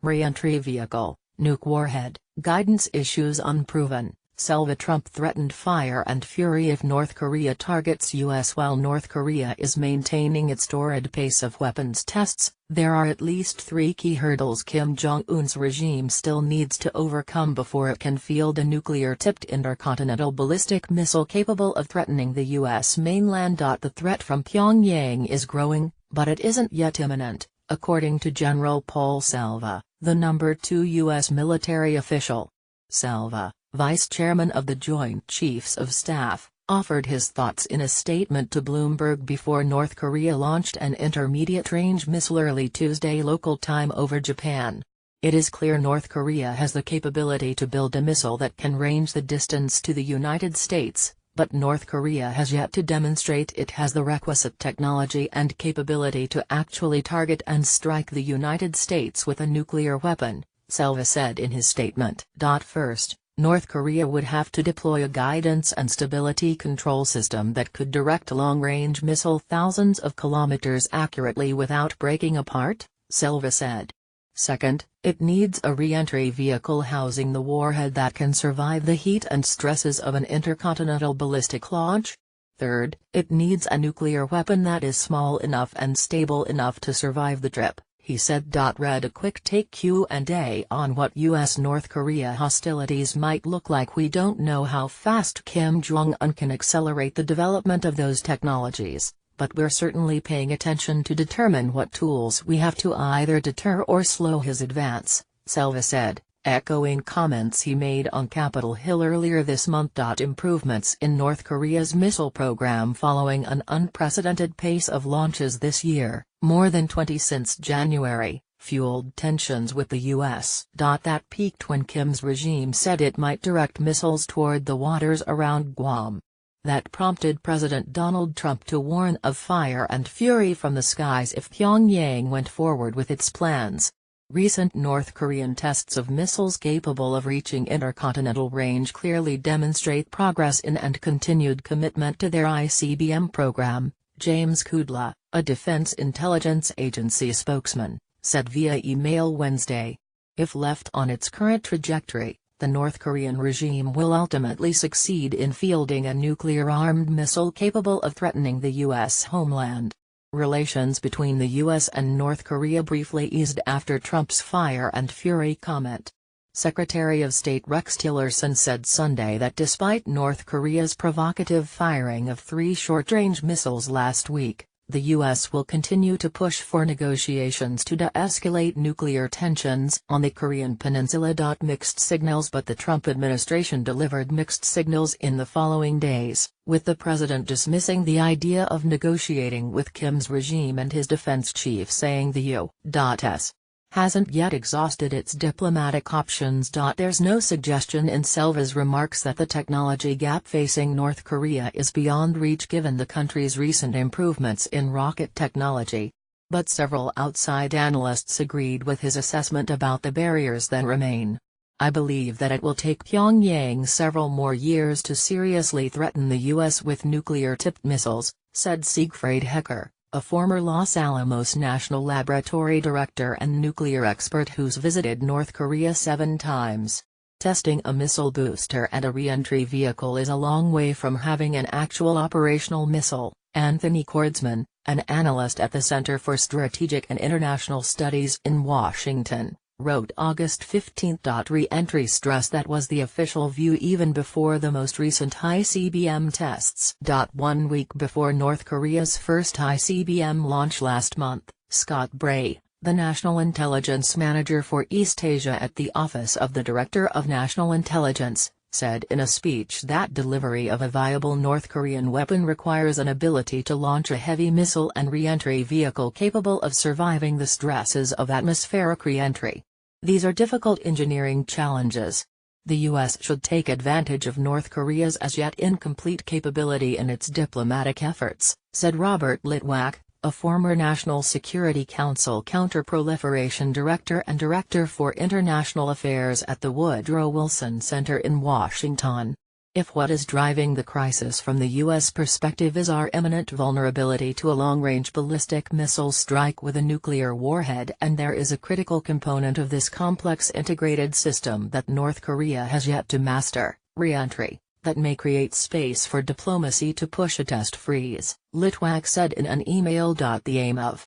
Re-entry vehicle, nuke warhead, guidance issues unproven, Selva. Trump threatened fire and fury if North Korea targets U.S. While North Korea is maintaining its torrid pace of weapons tests, there are at least three key hurdles Kim Jong-un's regime still needs to overcome before it can field a nuclear-tipped intercontinental ballistic missile capable of threatening the U.S. mainland. The threat from Pyongyang is growing, but it isn't yet imminent, according to General Paul Selva, the number 2 U.S. military official. Selva, vice chairman of the Joint Chiefs of Staff, offered his thoughts in a statement to Bloomberg before North Korea launched an intermediate-range missile early Tuesday local time over Japan. It is clear North Korea has the capability to build a missile that can range the distance to the United States, but North Korea has yet to demonstrate it has the requisite technology and capability to actually target and strike the United States with a nuclear weapon, Selva said in his statement. First, North Korea would have to deploy a guidance and stability control system that could direct a long-range missile thousands of kilometers accurately without breaking apart, Selva said. Second, it needs a re-entry vehicle housing the warhead that can survive the heat and stresses of an intercontinental ballistic launch. Third, it needs a nuclear weapon that is small enough and stable enough to survive the trip, he said. Read a quick take Q&A on what U.S.-North Korea hostilities might look like. We don't know how fast Kim Jong-un can accelerate the development of those technologies, but we're certainly paying attention to determine what tools we have to either deter or slow his advance, Selva said, echoing comments he made on Capitol Hill earlier this month. Improvements in North Korea's missile program following an unprecedented pace of launches this year, more than 20 since January, fueled tensions with the U.S. That peaked when Kim's regime said it might direct missiles toward the waters around Guam. That prompted President Donald Trump to warn of fire and fury from the skies if Pyongyang went forward with its plans. Recent North Korean tests of missiles capable of reaching intercontinental range clearly demonstrate progress in and continued commitment to their ICBM program, James Kudla, a Defense Intelligence Agency spokesman, said via email Wednesday. If left on its current trajectory, the North Korean regime will ultimately succeed in fielding a nuclear-armed missile capable of threatening the U.S. homeland. Relations between the U.S. and North Korea briefly eased after Trump's fire and fury comment. Secretary of State Rex Tillerson said Sunday that despite North Korea's provocative firing of 3 short-range missiles last week, the U.S. will continue to push for negotiations to de-escalate nuclear tensions on the Korean peninsula. Mixed signals. But the Trump administration delivered mixed signals in the following days, with the president dismissing the idea of negotiating with Kim's regime and his defense chief saying the U.S. hasn't yet exhausted its diplomatic options. There's no suggestion in Selva's remarks that the technology gap facing North Korea is beyond reach given the country's recent improvements in rocket technology. But several outside analysts agreed with his assessment about the barriers that remain. I believe that it will take Pyongyang several more years to seriously threaten the U.S. with nuclear-tipped missiles, said Siegfried Hecker, a former Los Alamos National Laboratory director and nuclear expert who's visited North Korea 7 times. Testing a missile booster and a re-entry vehicle is a long way from having an actual operational missile, Anthony Kordsman, an analyst at the Center for Strategic and International Studies in Washington, wrote August 15. Re-entry stress that was the official view even before the most recent ICBM tests. 1 week before North Korea's first ICBM launch last month, Scott Bray, the National Intelligence Manager for East Asia at the Office of the Director of National Intelligence, said in a speech that delivery of a viable North Korean weapon requires an ability to launch a heavy missile and re-entry vehicle capable of surviving the stresses of atmospheric re-entry. These are difficult engineering challenges. The U.S. should take advantage of North Korea's as yet incomplete capability in its diplomatic efforts, said Robert Litwack, a former National Security Council Counterproliferation Director and Director for International Affairs at the Woodrow Wilson Center in Washington. If what is driving the crisis from the U.S. perspective is our imminent vulnerability to a long-range ballistic missile strike with a nuclear warhead, and there is a critical component of this complex integrated system that North Korea has yet to master, re-entry, that may create space for diplomacy to push a test freeze, Litwak said in an email. The aim of